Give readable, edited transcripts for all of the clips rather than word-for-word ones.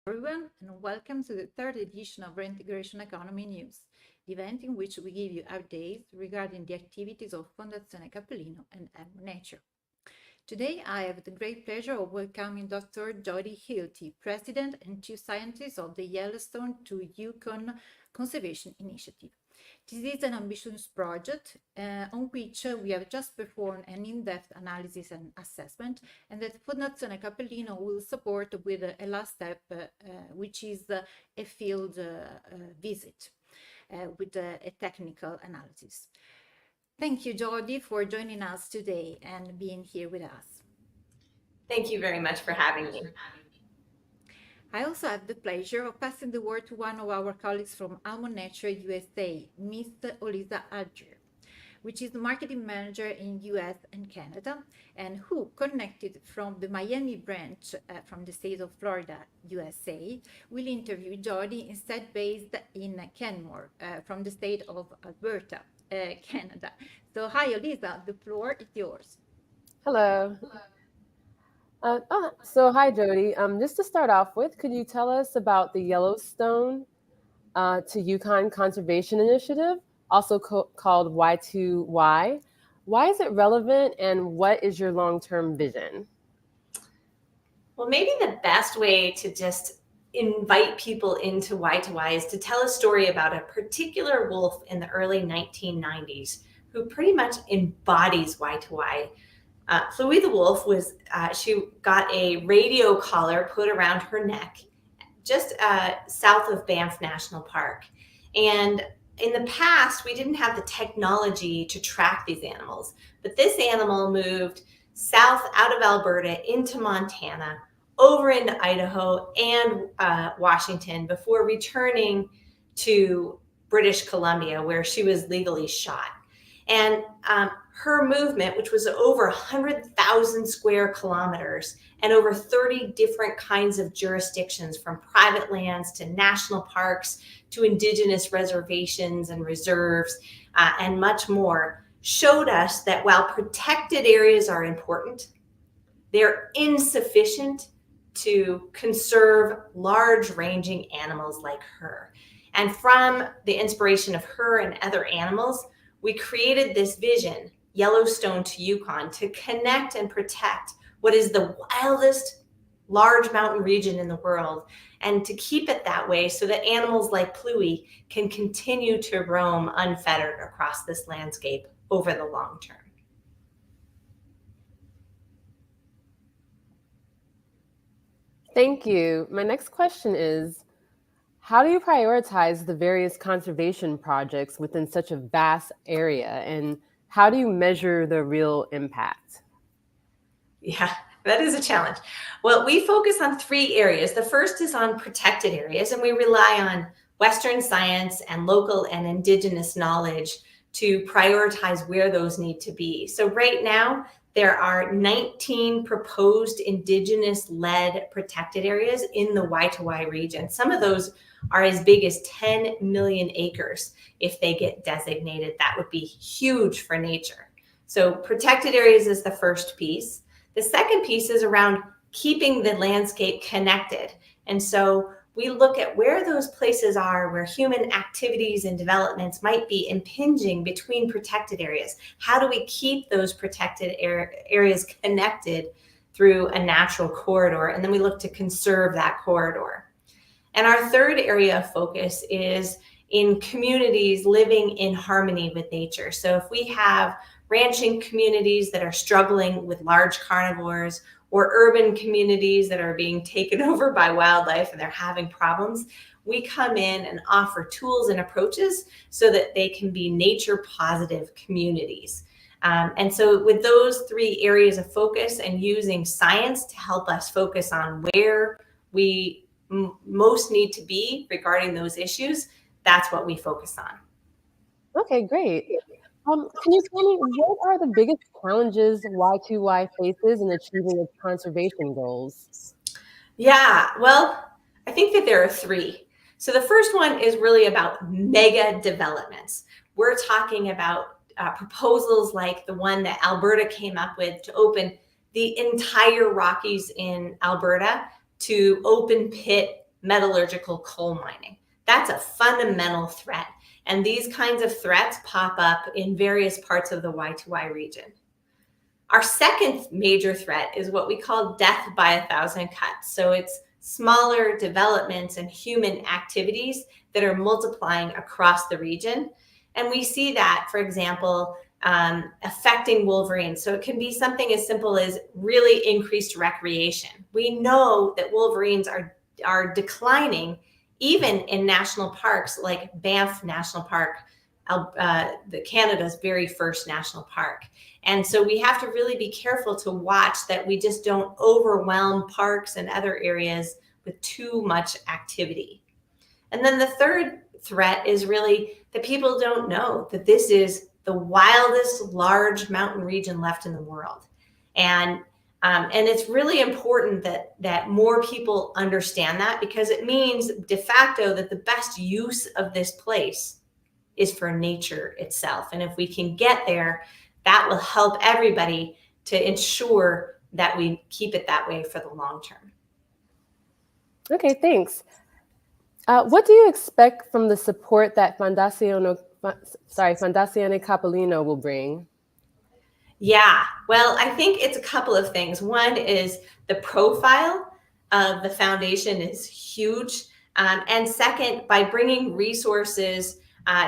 Everyone, and welcome to the third edition of Reintegration Economy News, the event in which we give you updates regarding the activities of Fondazione Capellino and Nature. Today, I have the great pleasure of welcoming Dr. Jody Hilty, President and Chief Scientist of the Yellowstone to Yukon Conservation Initiative. This is an ambitious project on which we have just performed an in-depth analysis and assessment, and that Fondazione Capellino will support with a last step, which is a field visit with a technical analysis. Thank you, Jody, for joining us today and being here with us. Thank you very much for having me. I also have the pleasure of passing the word to one of our colleagues from Almond Nature USA, Ms. Olisa Adger, which is the marketing manager in US and Canada, and who, connected from the Miami branch from the state of Florida, USA, will interview Jody, instead based in Canmore from the state of Alberta, Canada. So hi, Olisa, the floor is yours. Hello. So hi, Jody. Just to start off with, could you tell us about the Yellowstone to Yukon Conservation Initiative, also called Y2Y? Why is it relevant, and what is your long-term vision? Well, maybe the best way to just invite people into Y2Y is to tell a story about a particular wolf in the early 1990s who pretty much embodies Y2Y. Fluey the wolf she got a radio collar put around her neck just south of Banff National Park. And in the past, we didn't have the technology to track these animals, but this animal moved south out of Alberta into Montana, over into Idaho and Washington before returning to British Columbia, where she was legally shot. And her movement, which was over 100,000 square kilometers and over 30 different kinds of jurisdictions, from private lands to national parks to indigenous reservations and reserves and much more, showed us that while protected areas are important, they're insufficient to conserve large-ranging animals like her. And from the inspiration of her and other animals, we created this vision, Yellowstone to Yukon, to connect and protect what is the wildest large mountain region in the world, and to keep it that way so that animals like Pluie can continue to roam unfettered across this landscape over the long term. Thank you. My next question is, how do you prioritize the various conservation projects within such a vast area, and how do you measure the real impact? Yeah, that is a challenge. Well, we focus on three areas. The first is on protected areas, and we rely on Western science and local and indigenous knowledge to prioritize where those need to be. So right now, there are 19 proposed indigenous-led protected areas in the Y2Y region. Some of those are as big as 10 million acres. If they get designated, that would be huge for nature. So protected areas is the first piece. The second piece is around keeping the landscape connected. And so we look at where those places are where human activities and developments might be impinging between protected areas. How do we keep those protected areas connected through a natural corridor? And then we look to conserve that corridor. And our third area of focus is in communities living in harmony with nature. So if we have ranching communities that are struggling with large carnivores, or urban communities that are being taken over by wildlife and they're having problems, we come in and offer tools and approaches so that they can be nature positive communities. And so with those three areas of focus and using science to help us focus on where we most need to be regarding those issues, that's what we focus on. Okay, great. Can you tell me, what are the biggest challenges Y2Y faces in achieving its conservation goals? Yeah, well, I think that there are three. So the first one is really about mega developments. We're talking about proposals like the one that Alberta came up with to open the entire Rockies in Alberta to open pit metallurgical coal mining. That's a fundamental threat. And these kinds of threats pop up in various parts of the Y2Y region. Our second major threat is what we call death by 1,000 cuts. So it's smaller developments and human activities that are multiplying across the region. And we see that, for example, affecting wolverines. So it can be something as simple as really increased recreation. We know that wolverines are declining even in national parks like Banff National Park, Canada's very first national park. And so we have to really be careful to watch that we just don't overwhelm parks and other areas with too much activity. And then the third threat is really that people don't know that this is the wildest large mountain region left in the world. And it's really important that more people understand that, because it means de facto that the best use of this place is for nature itself. And if we can get there, that will help everybody to ensure that we keep it that way for the long term. Okay, thanks. What do you expect from the support that Fondazione Capellino will bring? Yeah, well, I think it's a couple of things. One is the profile of the foundation is huge. And second, by bringing resources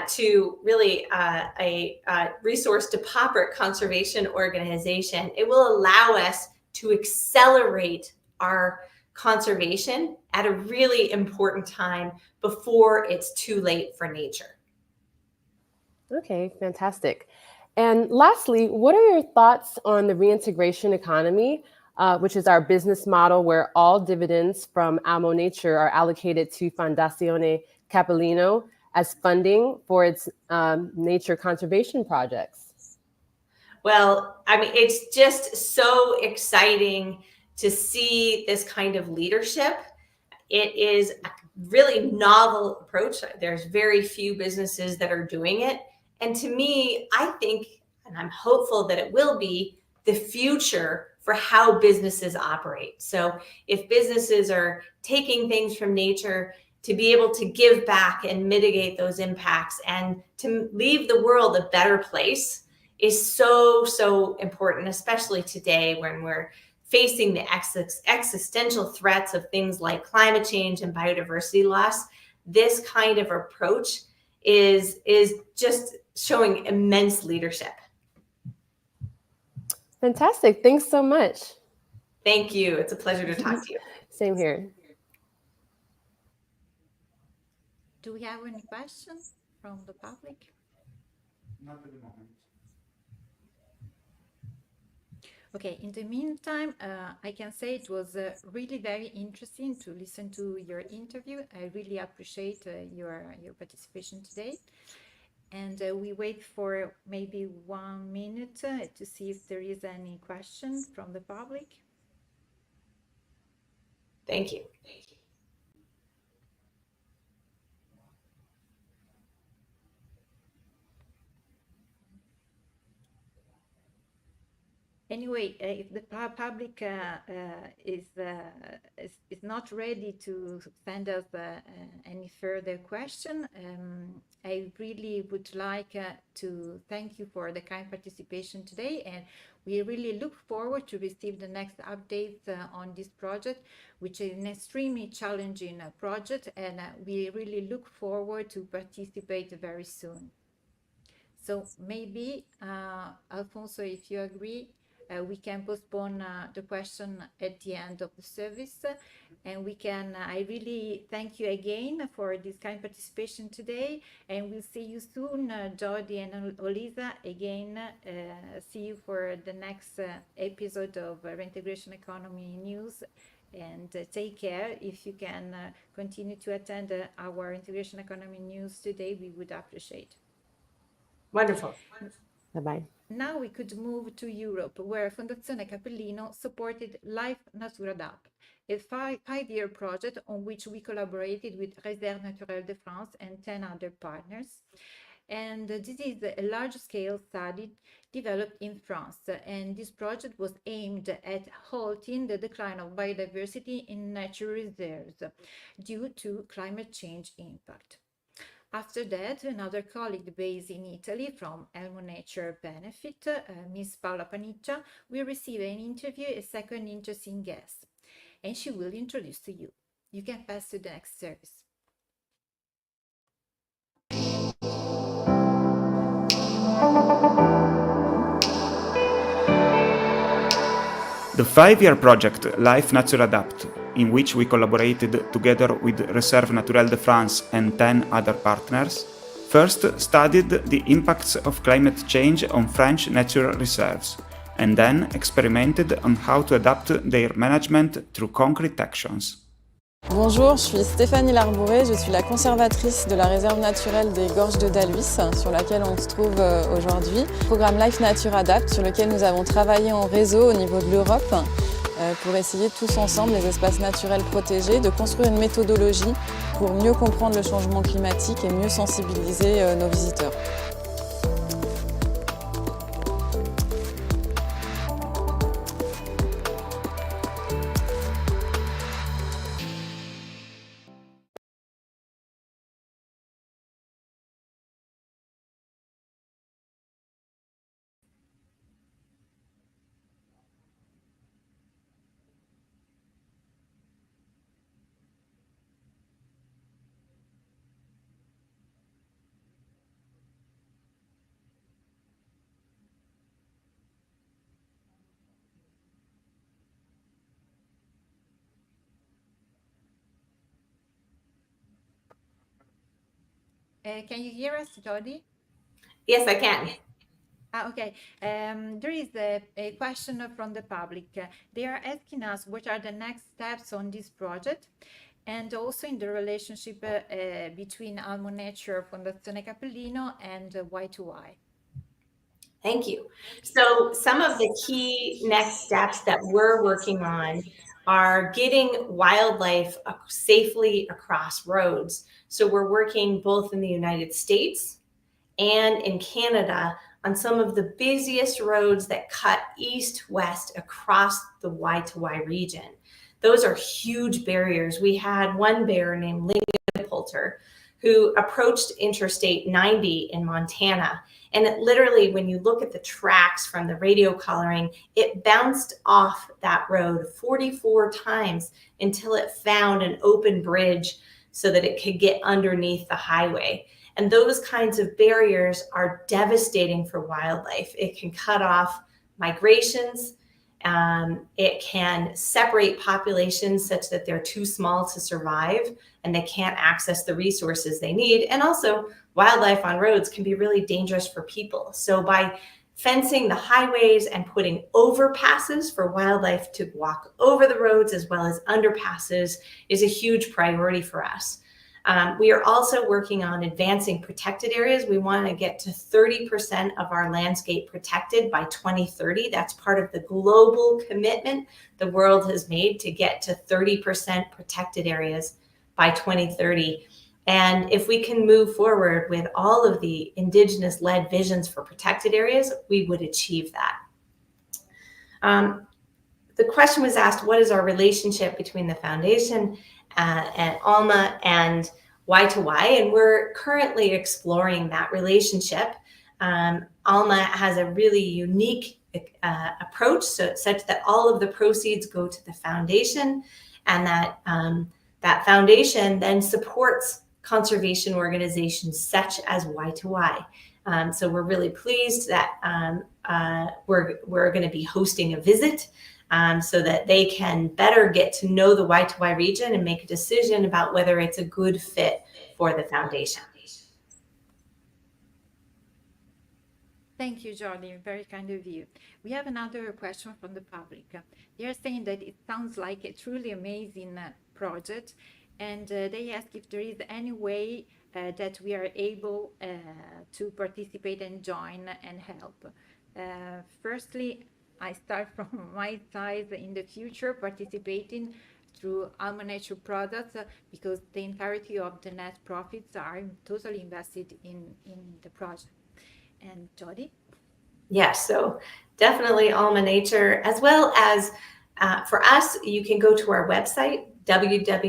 to really a resource to pauper conservation organization, it will allow us to accelerate our conservation at a really important time before it's too late for nature. Okay, fantastic. And lastly, what are your thoughts on the reintegration economy, which is our business model where all dividends from Amo Nature are allocated to Fondazione Capellino as funding for its nature conservation projects? Well, I mean, it's just so exciting to see this kind of leadership. It is a really novel approach. There's very few businesses that are doing it. And to me, I think, and I'm hopeful that it will be the future for how businesses operate. So if businesses are taking things from nature to be able to give back and mitigate those impacts and to leave the world a better place is so, so important, especially today when we're facing the existential threats of things like climate change and biodiversity loss. This kind of approach is just showing immense leadership. Fantastic. Thanks so much. Thank you. It's a pleasure to talk to you. Same here. Do we have any questions from the public? Not at the moment. Okay, in the meantime, I can say it was really very interesting to listen to your interview. I really appreciate your participation today. And we wait for maybe 1 minute to see if there is any question from the public. Thank you. Anyway, if the public is not ready to send us any further question, I really would like to thank you for the kind participation today, and we really look forward to receive the next updates on this project, which is an extremely challenging project, and we really look forward to participate very soon. So maybe, Alfonso, if you agree, we can postpone the question at the end of the service, and we can, I really thank you again for this kind participation today, and we'll see you soon, Jody and Olisa, again, see you for the next episode of Reintegration Economy News, and take care. If you can continue to attend our Integration Economy News today, we would appreciate. Wonderful. Bye-bye. Now we could move to Europe, where Fondazione Capellino supported Life Natura DAP, a five-year project on which we collaborated with Réserve Naturelle de France and 10 other partners. And this is a large-scale study developed in France, and this project was aimed at halting the decline of biodiversity in natural reserves due to climate change impact. After that, another colleague based in Italy from Elmo Nature Benefit, Miss Paola Paniccia, will receive an interview, a second interesting guest, and she will introduce to you. You can pass to the next service. The 5-year project Life Nature Adapt, in which we collaborated together with Réserve Naturelle de France and 10 other partners, first studied the impacts of climate change on French natural reserves, and then experimented on how to adapt their management through concrete actions. Bonjour, je suis Stéfanie Larbouret, je suis la conservatrice de la réserve naturelle des Gorges de Dalhuis, sur laquelle on se trouve aujourd'hui. Programme Life Nature Adapt, sur lequel nous avons travaillé en réseau au niveau de l'Europe pour essayer tous ensemble, les espaces naturels protégés, de construire une méthodologie pour mieux comprendre le changement climatique et mieux sensibiliser nos visiteurs. Can you hear us, Jody? Yes, I can. Okay. There is a question from the public. They are asking us what are the next steps on this project, and also in the relationship between Almo Nature, Fondazione Capellino, and Y2Y. Thank you. So some of the key next steps that we're working on are getting wildlife safely across roads. So we're working both in the United States and in Canada on some of the busiest roads that cut east-west across the Y2Y region. Those are huge barriers. We had one bear named Lingapolter who approached Interstate 90 in Montana. And it literally, when you look at the tracks from the radio collaring, it bounced off that road 44 times until it found an open bridge so that it could get underneath the highway. And those kinds of barriers are devastating for wildlife. It can cut off migrations. It can separate populations such that they're too small to survive and they can't access the resources they need. And also, wildlife on roads can be really dangerous for people. So by fencing the highways and putting overpasses for wildlife to walk over the roads as well as underpasses is a huge priority for us. We are also working on advancing protected areas. We want to get to 30% of our landscape protected by 2030. That's part of the global commitment the world has made to get to 30% protected areas by 2030. And if we can move forward with all of the indigenous-led visions for protected areas, we would achieve that. The question was asked, what is our relationship between the foundation and ALMA and Y2Y? And we're currently exploring that relationship. ALMA has a really unique approach, such that all of the proceeds go to the foundation, and that that foundation then supports conservation organizations such as Y2Y. So we're really pleased that we're going to be hosting a visit so that they can better get to know the Y2Y region and make a decision about whether it's a good fit for the foundation. Thank you, Jody. Very kind of you. We have another question from the public. They are saying that it sounds like a truly amazing project, and they ask if there is any way that we are able to participate and join and help. Firstly, I start from my side in the future participating. through Alma Nature products because the entirety of the net profits are totally invested in the project. And Jody? Yes, so definitely Alma Nature, as well as for us, you can go to our website, www.y2y.net.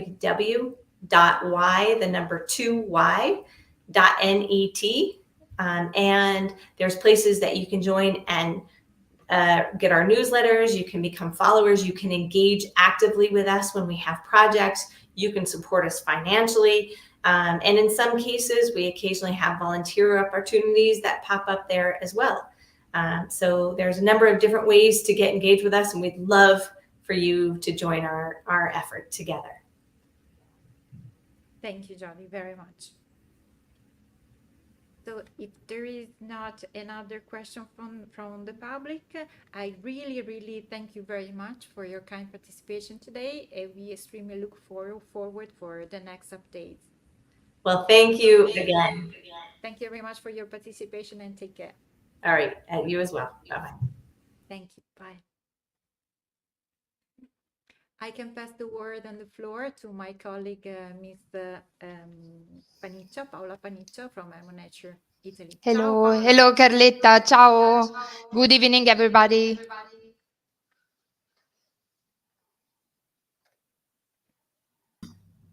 And there's places that you can join and get our newsletters. You can become followers. You can engage actively with us when we have projects. You can support us financially. And in some cases, we occasionally have volunteer opportunities that pop up there as well. So there's a number of different ways to get engaged with us, and we'd love for you to join our effort together. Thank you, Jody, very much. So if there is not another question from the public, I really thank you very much for your kind participation today, and we extremely look forward for the next updates. Well, thank you again. Thank you very much for your participation, and take care. All right, you as well. Bye-bye. Thank you. Bye. I can pass the word on the floor to my colleague, Ms. Paniccia, Paola Paniccia from Nature, Italy. Hello, hello Carletta, ciao. Good evening, everybody.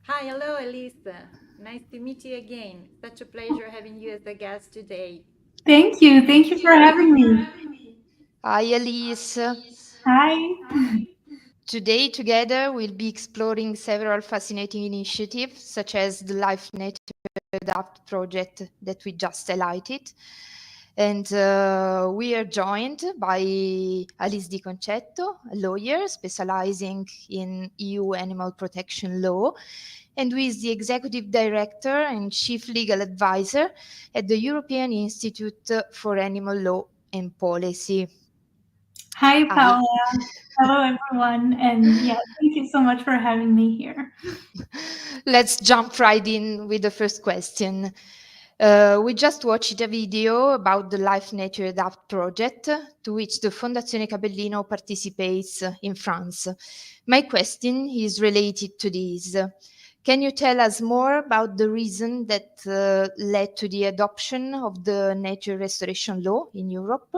Hi, hello, Elisa. Nice to meet you again. Such a pleasure having you as a guest today. Thank you. Thank you for having me. Hi, Elise. Hi. Today, together, we'll be exploring several fascinating initiatives, such as the Life Nature Adapt project that we just highlighted. And we are joined by Alice Di Concetto, a lawyer specializing in EU animal protection law, and who is the Executive Director and Chief Legal Advisor at the European Institute for Animal Law and Policy. Hi, Paola. Hello, everyone. And yeah, thank you so much for having me here. Let's jump right in with the first question. We just watched a video about the Life Nature Adapt project, to which the Fondazione Capellino participates in France. My question is related to this. Can you tell us more about the reason that led to the adoption of the nature restoration law in Europe?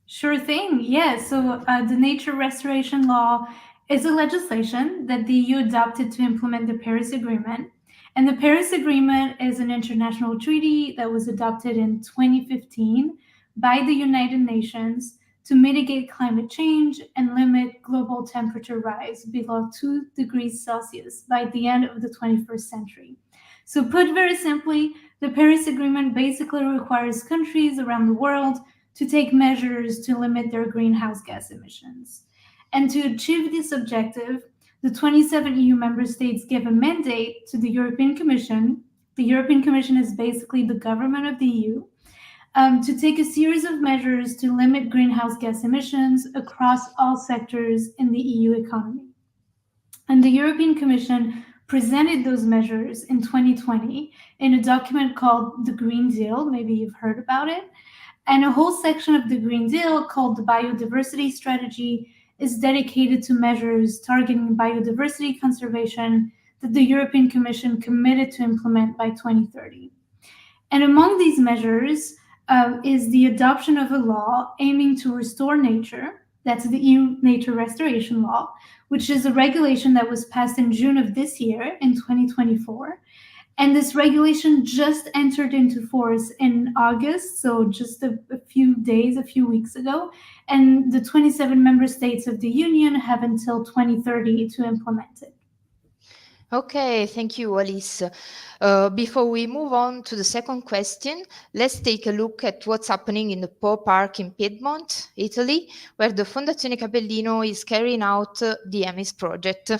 Sure thing. Yeah. So the Nature Restoration Law is a legislation that the EU adopted to implement the Paris Agreement. And the Paris Agreement is an international treaty that was adopted in 2015 by the United Nations to mitigate climate change and limit global temperature rise below 2 degrees Celsius by the end of the 21st century. So put very simply, the Paris Agreement basically requires countries around the world to take measures to limit their greenhouse gas emissions. And to achieve this objective, the 27 EU member states give a mandate to the European Commission. The European Commission is basically the government of the EU, to take a series of measures to limit greenhouse gas emissions across all sectors in the EU economy. And the European Commission presented those measures in 2020 in a document called the Green Deal. Maybe you've heard about it. And a whole section of the Green Deal called the Biodiversity Strategy is dedicated to measures targeting biodiversity conservation that the European Commission committed to implement by 2030. And among these measures is the adoption of a law aiming to restore nature. That's the EU Nature Restoration Law, which is a regulation that was passed in June of this year, in 2024. And this regulation just entered into force in August, so just a few days, a few weeks ago. And the 27 member states of the Union have until 2030 to implement it. Okay, thank you, Alice. Before we move on to the second question, let's take a look at what's happening in the Po Park in Piedmont, Italy, where the Fondazione Capellino is carrying out the Emys project.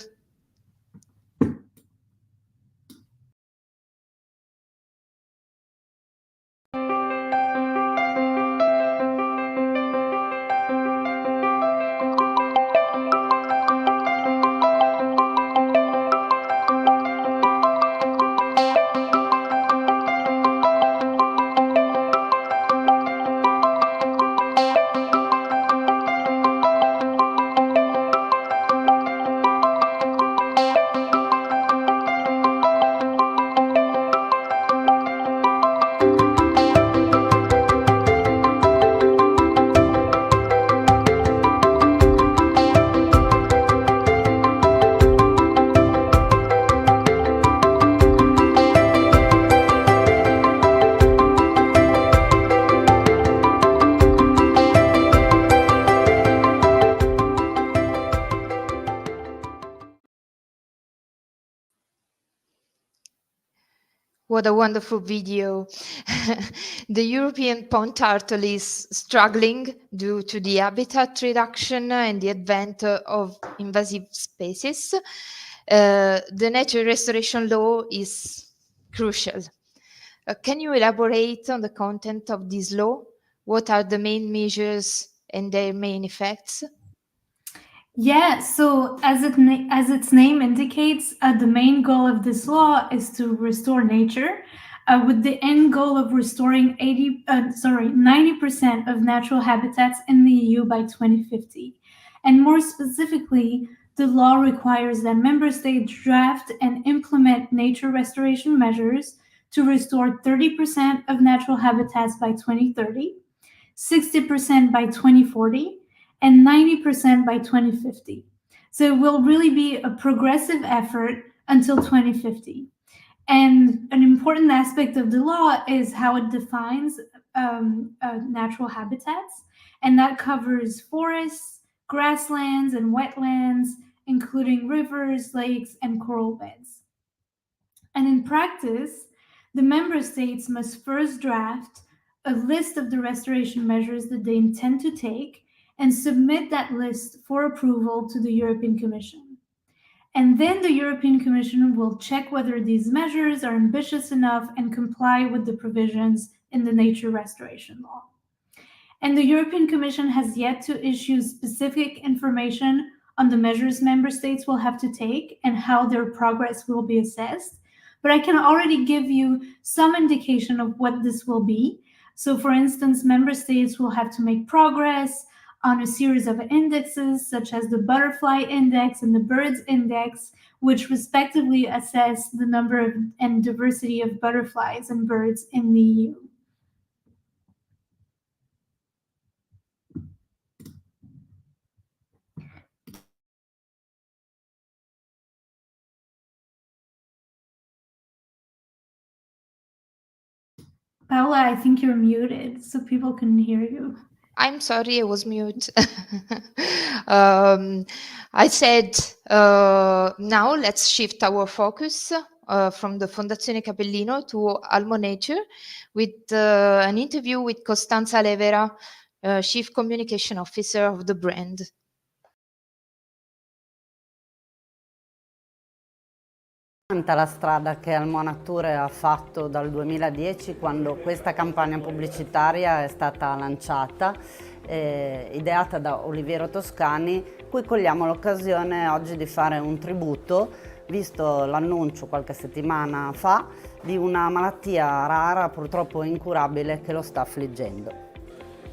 What a wonderful video. The European pond turtle is struggling due to the habitat reduction and the advent of invasive species. The nature restoration law is crucial. Can you elaborate on the content of this law? What are the main measures and their main effects? Yeah, so as its name indicates, the main goal of this law is to restore nature, with the end goal of restoring 90% of natural habitats in the EU by 2050. And more specifically, the law requires that member states draft and implement nature restoration measures to restore 30% of natural habitats by 2030, 60% by 2040, and 90% by 2050. So it will really be a progressive effort until 2050. And an important aspect of the law is how it defines natural habitats, and that covers forests, grasslands, and wetlands, including rivers, lakes, and coral beds. And in practice, the member states must first draft a list of the restoration measures that they intend to take and submit that list for approval to the European Commission. And then the European Commission will check whether these measures are ambitious enough and comply with the provisions in the nature restoration law. And the European Commission has yet to issue specific information on the measures member states will have to take and how their progress will be assessed. But I can already give you some indication of what this will be. So for instance, member states will have to make progress on a series of indexes, such as the butterfly index and the birds index, which respectively assess the number and diversity of butterflies and birds in the EU. Paola, I think you're muted, so people can hear you. I'm sorry, I was mute. I said, now let's shift our focus from the Fondazione Capellino to Almo Nature with an interview with Costanza Levera, Chief Communication Officer of the brand. La strada che Almo Nature ha fatto dal 2010, quando questa campagna pubblicitaria è stata lanciata, ideata da Oliviero Toscani, cui cogliamo l'occasione oggi di fare un tributo, visto l'annuncio qualche settimana fa di una malattia rara, purtroppo incurabile, che lo sta affliggendo.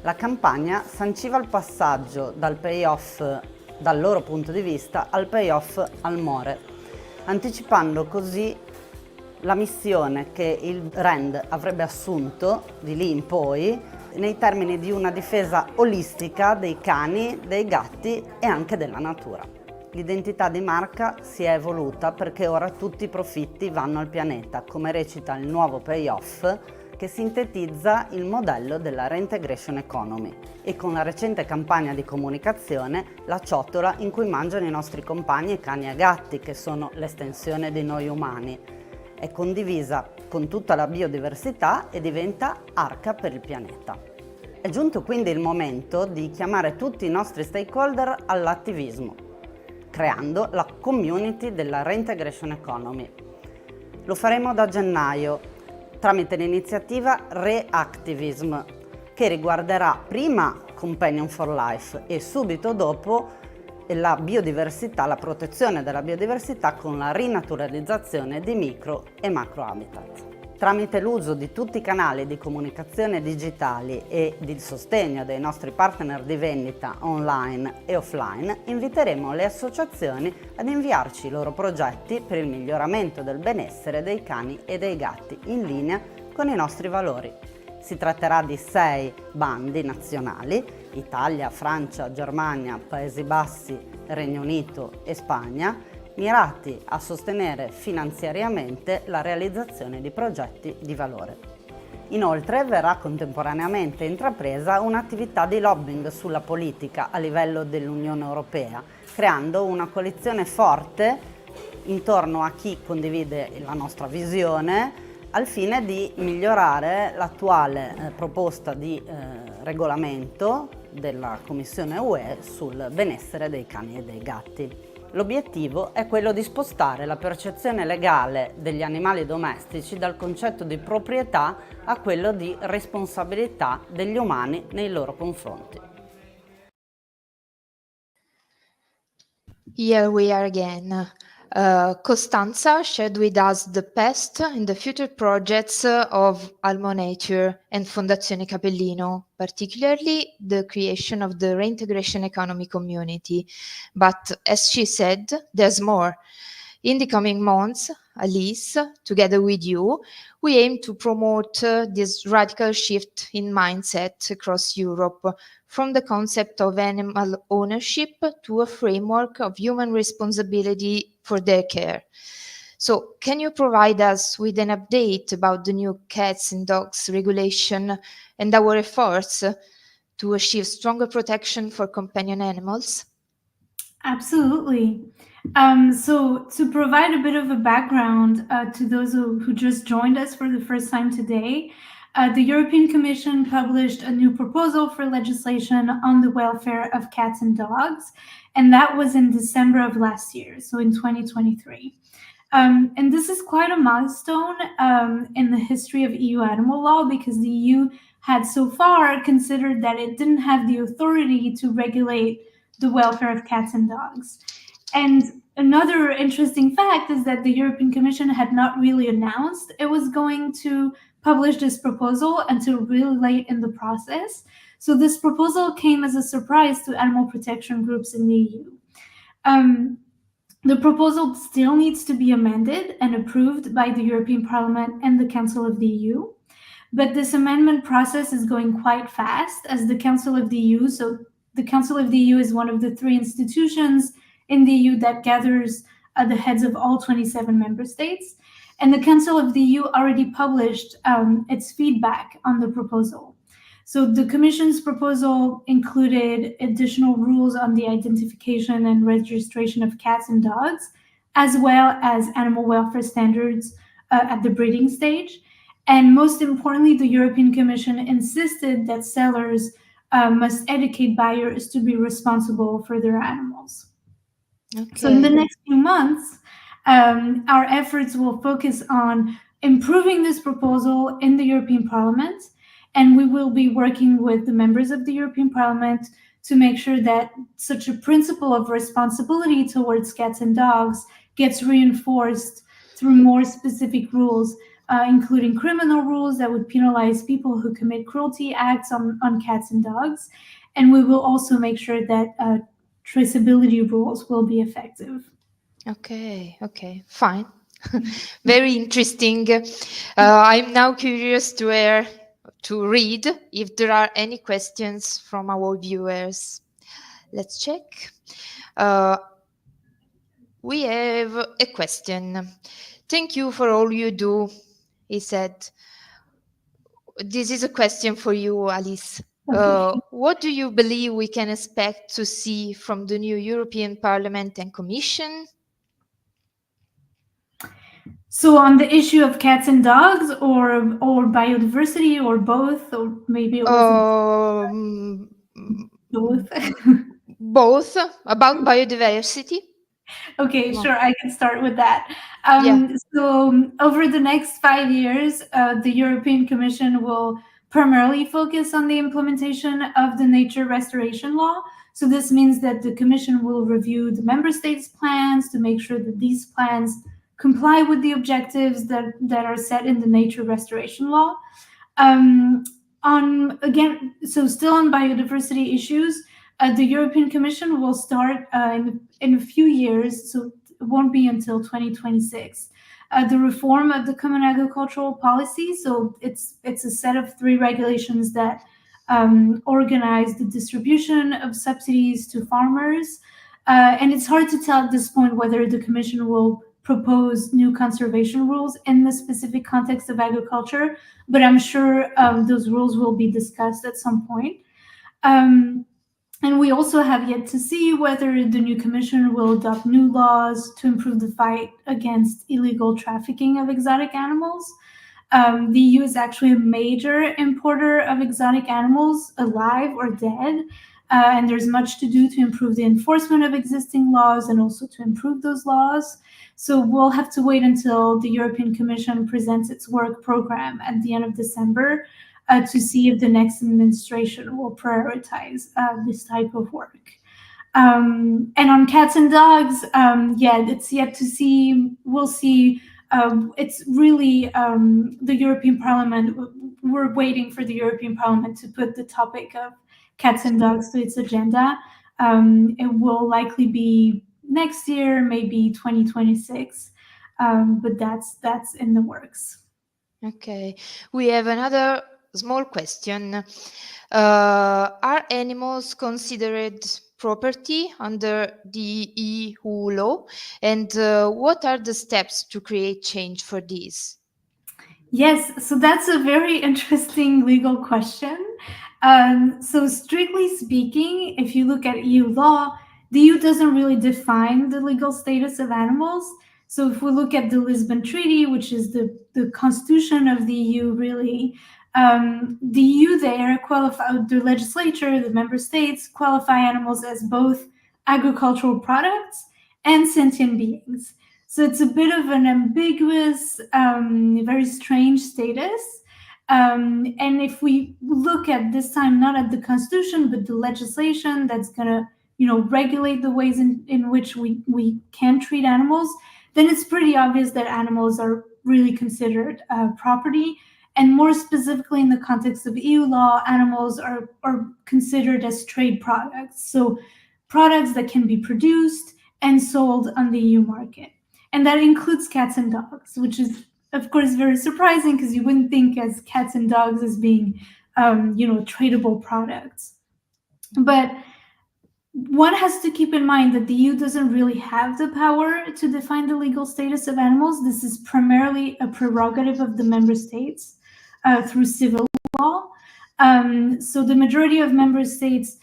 La campagna sanciva il passaggio dal payoff, dal loro punto di vista, al payoff al more, anticipando così la missione che il brand avrebbe assunto di lì in poi nei termini di una difesa olistica dei cani, dei gatti e anche della natura. L'identità di marca si è evoluta perché ora tutti i profitti vanno al pianeta, come recita il nuovo payoff che sintetizza il modello della Reintegration Economy, e con la recente campagna di comunicazione la ciotola in cui mangiano i nostri compagni cani e gatti, che sono l'estensione di noi umani, è condivisa con tutta la biodiversità e diventa arca per il pianeta. È giunto quindi il momento di chiamare tutti i nostri stakeholder all'attivismo, creando la community della Reintegration Economy. Lo faremo da gennaio tramite l'iniziativa Reactivism, che riguarderà prima Companion for Life e subito dopo la biodiversità, la protezione della biodiversità con la rinaturalizzazione di micro e macro habitat. Tramite l'uso di tutti i canali di comunicazione digitali e il sostegno dei nostri partner di vendita online e offline, inviteremo le associazioni ad inviarci i loro progetti per il miglioramento del benessere dei cani e dei gatti in linea con i nostri valori. Si tratterà di 6 bandi nazionali: Italia, Francia, Germania, Paesi Bassi, Regno Unito e Spagna, mirati a sostenere finanziariamente la realizzazione di progetti di valore. Inoltre verrà contemporaneamente intrapresa un'attività di lobbying sulla politica a livello dell'Unione Europea, creando una coalizione forte intorno a chi condivide la nostra visione al fine di migliorare l'attuale proposta di regolamento della Commissione UE sul benessere dei cani e dei gatti. L'obiettivo è quello di spostare la percezione legale degli animali domestici dal concetto di proprietà a quello di responsabilità degli umani nei loro confronti. Here we are again. Costanza shared with us the past and the future projects of Almo Nature and Fondazione Capellino, particularly the creation of the Reintegration Economy community. But as she said, there's more. In the coming months, Alice, together with you, we aim to promote this radical shift in mindset across Europe, from the concept of animal ownership to a framework of human responsibility for their care. So, can you provide us with an update about the new cats and dogs regulation and our efforts to achieve stronger protection for companion animals? Absolutely. So to provide a bit of a background to those who just joined us for the first time today, the European Commission published a new proposal for legislation on the welfare of cats and dogs, and that was in December of last year, so in 2023. And this is quite a milestone in the history of EU animal law, because the EU had so far considered that it didn't have the authority to regulate the welfare of cats and dogs. And another interesting fact is that the European Commission had not really announced it was going to publish this proposal until really late in the process. So this proposal came as a surprise to animal protection groups in the EU. The proposal still needs to be amended and approved by the European Parliament and the Council of the EU. But this amendment process is going quite fast, as the Council of the EU, so the Council of the EU is one of the 3 institutions in the EU that gathers the heads of all 27 member states. And the Council of the EU already published its feedback on the proposal. So the Commission's proposal included additional rules on the identification and registration of cats and dogs, as well as animal welfare standards at the breeding stage. And most importantly, the European Commission insisted that sellers must educate buyers to be responsible for their animals. Okay. So in the next few months, our efforts will focus on improving this proposal in the European Parliament, and we will be working with the members of the European Parliament to make sure that such a principle of responsibility towards cats and dogs gets reinforced through more specific rules, including criminal rules that would penalize people who commit cruelty acts on cats and dogs. And we will also make sure that traceability rules will be effective. Okay, fine. Very interesting. I'm now curious to read if there are any questions from our viewers. Let's check. We have a question. Thank you for all you do, he said. This is a question for you, Alice. What do you believe we can expect to see from the new European Parliament and Commission? So on the issue of cats and dogs, or biodiversity, or both, or maybe it wasn't both? Both, about biodiversity. Okay, sure, I can start with that. So over the next 5 years, the European Commission will primarily focus on the implementation of the nature restoration law. So this means that the Commission will review the member states' plans to make sure that these plans comply with the objectives that are set in the nature restoration law. Still on biodiversity issues, the European Commission will start in a few years, so it won't be until 2026, the reform of the Common Agricultural Policy. So it's a set of 3 regulations that organize the distribution of subsidies to farmers. And it's hard to tell at this point whether the Commission will propose new conservation rules in the specific context of agriculture, but I'm sure those rules will be discussed at some point. And we also have yet to see whether the new Commission will adopt new laws to improve the fight against illegal trafficking of exotic animals. The EU is actually a major importer of exotic animals, alive or dead, and there's much to do to improve the enforcement of existing laws and also to improve those laws. So we'll have to wait until the European Commission presents its work program at the end of December to see if the next administration will prioritize this type of work. And on cats and dogs, it's yet to see. We'll see. It's really the European Parliament. We're waiting for the European Parliament to put the topic of cats and dogs to its agenda. It will likely be next year, maybe 2026, but that's in the works. Okay, we have another small question. Are animals considered property under the EU law? And what are the steps to create change for this? Yes, so that's a very interesting legal question. So strictly speaking, if you look at EU law, the EU doesn't really define the legal status of animals. So if we look at the Lisbon Treaty, which is the constitution of the EU, really, the EU there the legislature, the member states qualify animals as both agricultural products and sentient beings. So it's a bit of an ambiguous, very strange status. And if we look at this time, not at the constitution, but the legislation that's going to, regulate the ways in which we can treat animals, then it's pretty obvious that animals are really considered property. And more specifically, in the context of EU law, animals are considered as trade products. So products that can be produced and sold on the EU market. And that includes cats and dogs, which is, of course, very surprising because you wouldn't think as cats and dogs as being, tradable products. But one has to keep in mind that the EU doesn't really have the power to define the legal status of animals. This is primarily a prerogative of the member states through civil law. So the majority of member states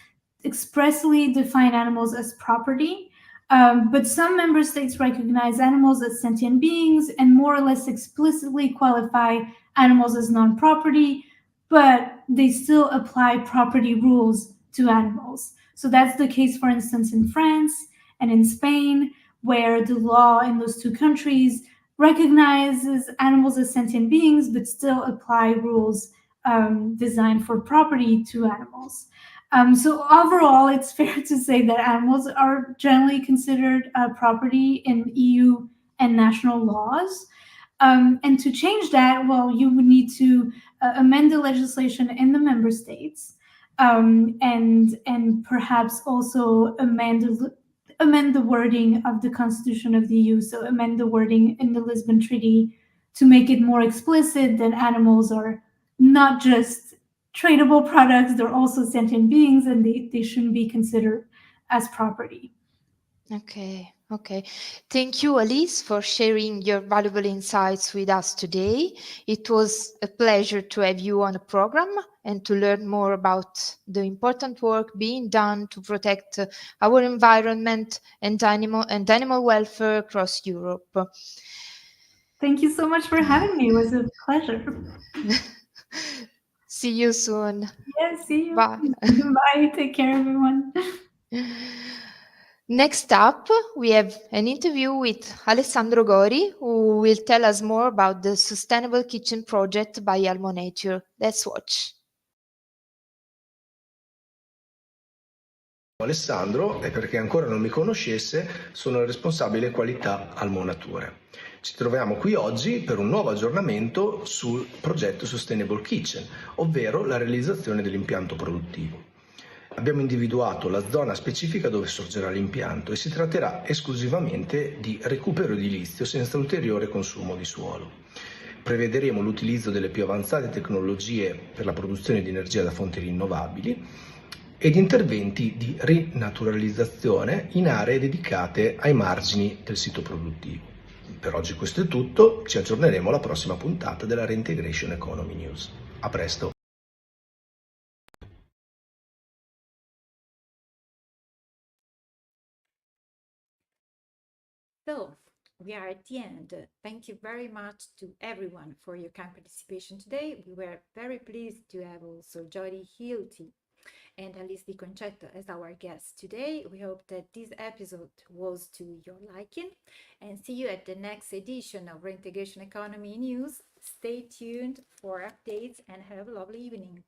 expressly define animals as property. But some member states recognize animals as sentient beings and more or less explicitly qualify animals as non-property, but they still apply property rules to animals. So that's the case, for instance, in France and in Spain, where the law in those two countries recognizes animals as sentient beings, but still apply rules designed for property to animals. So overall, it's fair to say that animals are generally considered property in EU and national laws. And to change that, well, you would need to amend the legislation in the member states and perhaps also amend the wording of the Constitution of the EU. So amend the wording in the Lisbon Treaty to make it more explicit that animals are not just tradable products, they're also sentient beings and they shouldn't be considered as property. Okay. Thank you, Alice, for sharing your valuable insights with us today. It was a pleasure to have you on the program and to learn more about the important work being done to protect our environment and animal welfare across Europe. Thank you so much for having me. It was a pleasure. See you soon. Yeah, see you. Bye. Bye. Take care, everyone. Next up, we have an interview with Alessandro Gori, who will tell us more about the Sustainable Kitchen project by Almo Nature. Let's watch. Alessandro, e per chi ancora non mi conoscesse, sono il responsabile qualità Almo Nature. Ci troviamo qui oggi per un nuovo aggiornamento sul progetto Sustainable Kitchen, ovvero la realizzazione dell'impianto produttivo. Abbiamo individuato la zona specifica dove sorgerà l'impianto e si tratterà esclusivamente di recupero edilizio senza ulteriore consumo di suolo. Prevederemo l'utilizzo delle più avanzate tecnologie per la produzione di energia da fonti rinnovabili ed interventi di rinaturalizzazione in aree dedicate ai margini del sito produttivo. Per oggi questo è tutto, ci aggiorneremo alla prossima puntata della Reintegration Economy News. A presto! So, we are at the end. Thank you very much to everyone for your kind participation today. We were very pleased to have also Jody, Hilty, and Alice Di Concetto as our guests today. We hope that this episode was to your liking, and see you at the next edition of Reintegration Economy News. Stay tuned for updates and have a lovely evening.